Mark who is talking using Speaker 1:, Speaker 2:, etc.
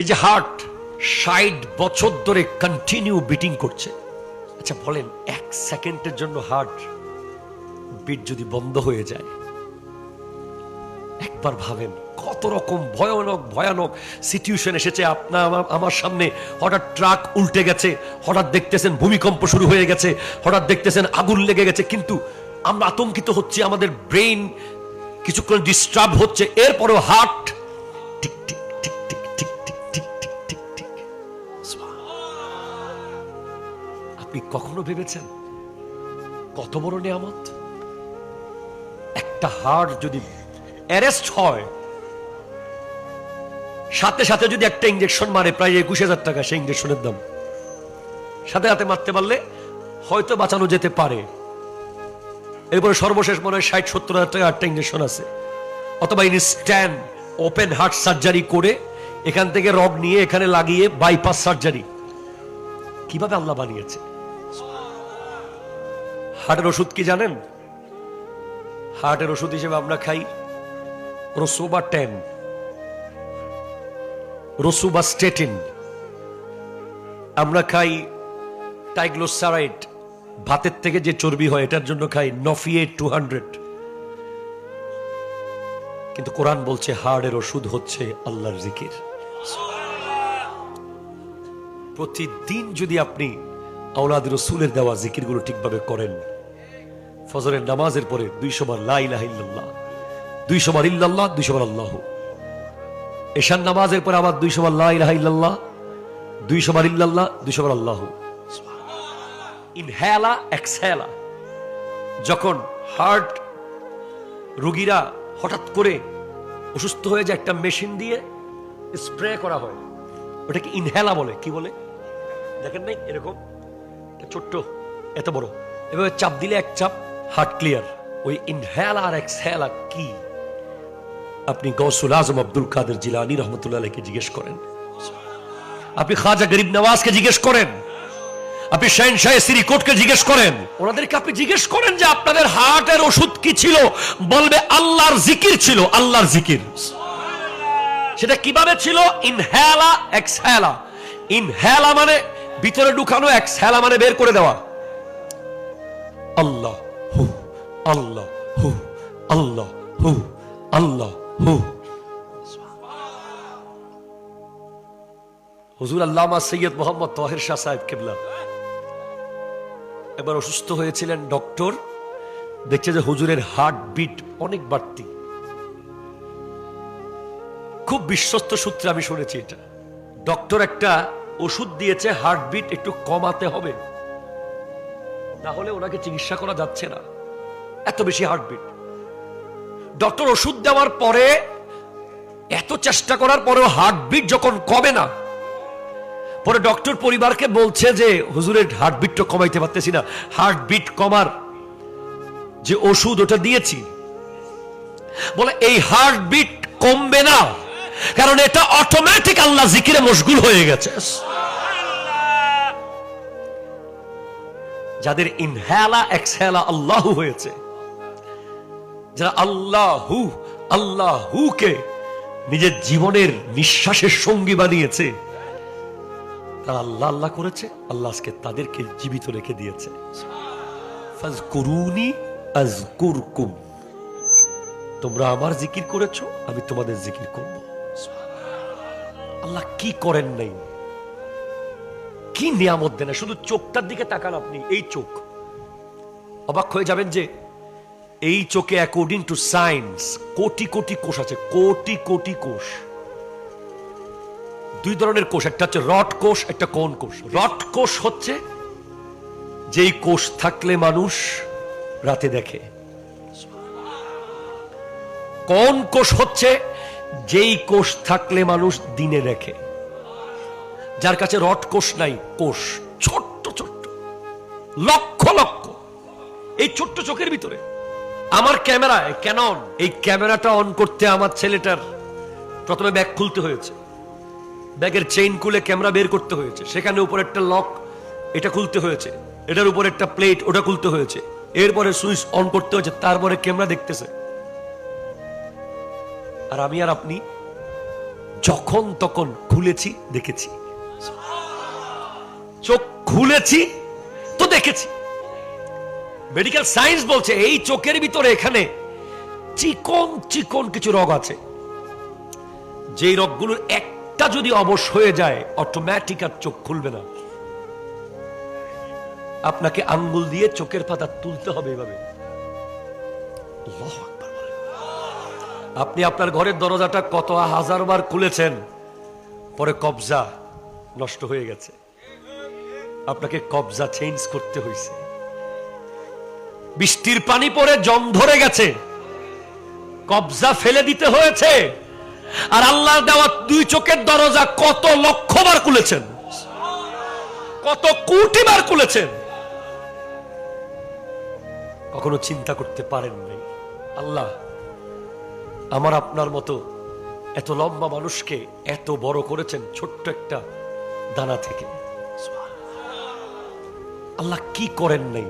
Speaker 1: এই যে হার্ট ৬০ বছর ধরে কন্টিনিউ বিটিং করছে, আচ্ছা বলেন ১ সেকেন্ডের জন্য হার্ট বিট যদি বন্ধ হয়ে যায়, একবার ভাবেন কত রকম ভয়ানক ভয়ানক সিচুয়েশন এসেছে আপনার আমার সামনে। হঠাৎ ট্রাক উল্টে গেছে, হঠাৎ দেখতেছেন ভূমিকম্প শুরু হয়ে গেছে, হঠাৎ দেখতেছেন আগুন লেগে গেছে, কিন্তু আমরা আতঙ্কিত হচ্ছি, আমাদের ব্রেইন কিছুক্ষণ ডিস্টার্ব হচ্ছে, এরপরও heart tick tick tick tick tick tick tick tick tick tick. আপনি কখনো ভেবেছেন কত বড় নিয়ামত? একটা হার্ট যদি অ্যারেস্ট হয়, সাথে সাথে যদি একটা ইঞ্জেকশন মারে প্রায় ২১,০০০ টাকা সেই ইঞ্জেকশনের দাম, সাথে সাথে মারতে পারলে হয়তো বাঁচানো যেতে পারে। এরপরে সর্বশেষ মনে হয় ৬০-৭০,০০০ টাকা একটা ইঞ্জেকশন আছে, অথবা ইনস্ট্যান্ট ওপেন হার্ট সার্জারি করে এখান থেকে রড নিয়ে এখানে লাগিয়ে বাইপাস সার্জারি। কিভাবে আল্লাহ বানিয়েছে। হার্টের ওষুধ কি জানেন? হার্টের ওষুধ হিসেবে আমরা খাই রোসোবাটেন, রোসুবাস্টেটিন, আমরা খাই টাইগ্লোসারাইড, ভাতের থেকে যে চর্বি হয় এটার জন্য খাই নফিয়েট 200। কিন্তু কোরআন বলছে হার্টের ওষুধ হচ্ছে আল্লাহর জিকির। প্রতিদিন যদি আপনি আওলাদ রাসূলের দেওয়া জিকিরগুলো ঠিকভাবে করেন, ফজরের নামাজের পরে ২০০ বার লা ইলাহা ইল্লাল্লাহ, ২০০ বার ইল্লাল্লাহ, ২০০ বার আল্লাহু, এশার নামাজের পরে আবার ২০০ বার লা ইলাহা ইল্লাল্লাহ, ২০০ বার ইল্লাল্লাহ, ২০০ বার আল্লাহু। ইনহেলা এক্সহেলা। যখন হার্ট রোগীরা হঠাৎ করে অসুস্থ হয়ে যায়, একটা মেশিন দিয়ে স্প্রে করা হয়, ওটাকে ইনহেলা বলে। কি বলে দেখেন নাই? এরকম ছোট্ট এত বড়, এভাবে চাপ দিলে এক চাপ হার্ট ক্লিয়ার। ওই ইনহেলা আর এক্সহেলা কি আপনি গৌসুল আজম আব্দুল কাদের জিলানী রহমতুল্লাহ আলাইহিকে জিজ্ঞেস করেন, আপনি খাজা গরিব নওয়াজকে জিজ্ঞেস করেন, আপনি শাহেনশাহ সিরিকোটকে জিজ্ঞেস করেন, ওনাদেরকে আপনি জিজ্ঞেস করেন যে আপনাদের হার্টের ওষুধ কি ছিল, বলবে আল্লাহর জিকির ছিল। আল্লাহর জিকির। সেটা কিভাবে ছিল? ইনহেলা এক্সহেলা। ইনহেলা মানে ভিতরে ঢুকানো, এক্সহেলা মানে বের করে দেওয়া। আল্লাহ হু, আল্লাহ হু, আল্লাহ হু, আল্লাহ হু। হুজুর আল্লামা সৈয়দ মোহাম্মদ তাহের শাহ সাহেব কিবলা একবার অসুস্থ হয়েছিলেন। ডক্টর দেখছে যে হুজুরের হার্ট বিট অনেক বাড়তি। খুব বিশ্বস্ত সূত্রে আমি শুনেছি এটা। ডক্টর একটা ওষুধ দিয়েছে, হার্ট বিট একটু কমাতে হবে, না হলে ওনাকে চিকিৎসা করা যাচ্ছে না, এত বেশি হার্ট বিট। ডক্টর ওষুধ দেওয়ার পরে এত চেষ্টা করার পরেও হার্ট বিট যখন কমে না, পরে ডক্টর পরিবারকে বলছে যে হুজুরের হার্ট বিটটা কমাইতে পারতেছি না, হার্ট বিট কমার যে ওষুধ ওটা দিয়েছি। বলে এই হার্ট বিট কমবে না, কারণ এটা অটোমেটিক আল্লাহ জিকিরে মশগুল হয়ে গেছে। যাদের ইনহেলা এক্সহেলা আল্লাহু হয়েছে, যারা আল্লাহু আল্লাহুকে নিজের জীবনের নিঃশ্বাসের সঙ্গী বানিয়েছে, তারা আল্লাহ আল্লাহ করেছে, আল্লাহ আজকে তাদেরকে জীবিত রেখে দিয়েছে। ফাজকুরুনি আযকুরকুম, তোমরা আমার জিকির করেছো, আমি তোমাদের জিকির করব। আল্লাহ কি করেন নাই, কি নিয়ামত দেন। শুধু চোখটার দিকে তাকান আপনি, এই চোখ, অবাক হয়ে যাবেন যে এই চোখে according to science crore crore কোষ আছে, কোটি কোটি কোষ। দুই ধরনের কোষ, একটা হচ্ছে রড কোষ, একটা কোন কোষ। রড কোষ হচ্ছে যেই কোষ থাকলে মানুষ রাতে দেখে। কোন কোষ হচ্ছে যেই কোষ থাকলে মানুষ দিনে দেখে। যার কাছে রড কোষ নাই, কোষ ছোট্ট ছোট্ট লক্ষ লক্ষ, এই ছোট্ট চোখের ভিতরে। আমার ক্যামেরায় ক্যানন, এই ক্যামেরাটা অন করতে আমার ছেলেটার প্রথমে ব্যাগ খুলতে হয়েছে, ব্যাগের চেইন খুলে ক্যামেরা বের করতে হয়েছে, সেখানে উপরে একটা লক, এটা খুলতে হয়েছে, এটার উপর একটা প্লেট, ওটা খুলতে হয়েছে, এরপরে সুইচ অন করতে হয়েছে, তারপরে ক্যামেরা দেখতেছে। আর আমি আর আপনি যখন তখন খুলেছি, দেখেছি। চোখ খুলেছি তো দেখেছি। মেডিকেল সায়েন্স বলছে এই চোখের ভিতরে এখানে চিকন চিকন কিছু রগ আছে, যেই রগগুলোর একটা যদি অবশ হয়ে যায় অটোমেটিক আর চোখ খুলবে না। আপনাকে আঙ্গুল দিয়ে চোখের পাতা তুলতে হবে এভাবে। আল্লাহু আকবার বলেন। আপনি আপনার ঘরের দরজাটা কত হাজার বার খুলেছেন, পরে কবজা নষ্ট হয়ে গেছে, আপনাকে কবজা চেঞ্জ করতে হয়েছে। বৃষ্টির পানি পরে জং ধরে গেছে, কবজা ফেলে দিতে হয়েছে। আর আল্লাহর দেওয়া দুই চোখের দরজা কত লক্ষ বার খুলেছেন, কত কোটি বার খুলেছেন, কখনো চিন্তা করতে পারেন নাই। আল্লাহ আমার আপনার মতো এত লম্বা মানুষকে এত বড় করেছেন ছোট্ট একটা দানা থেকে। আল্লাহ কি করেন নাই।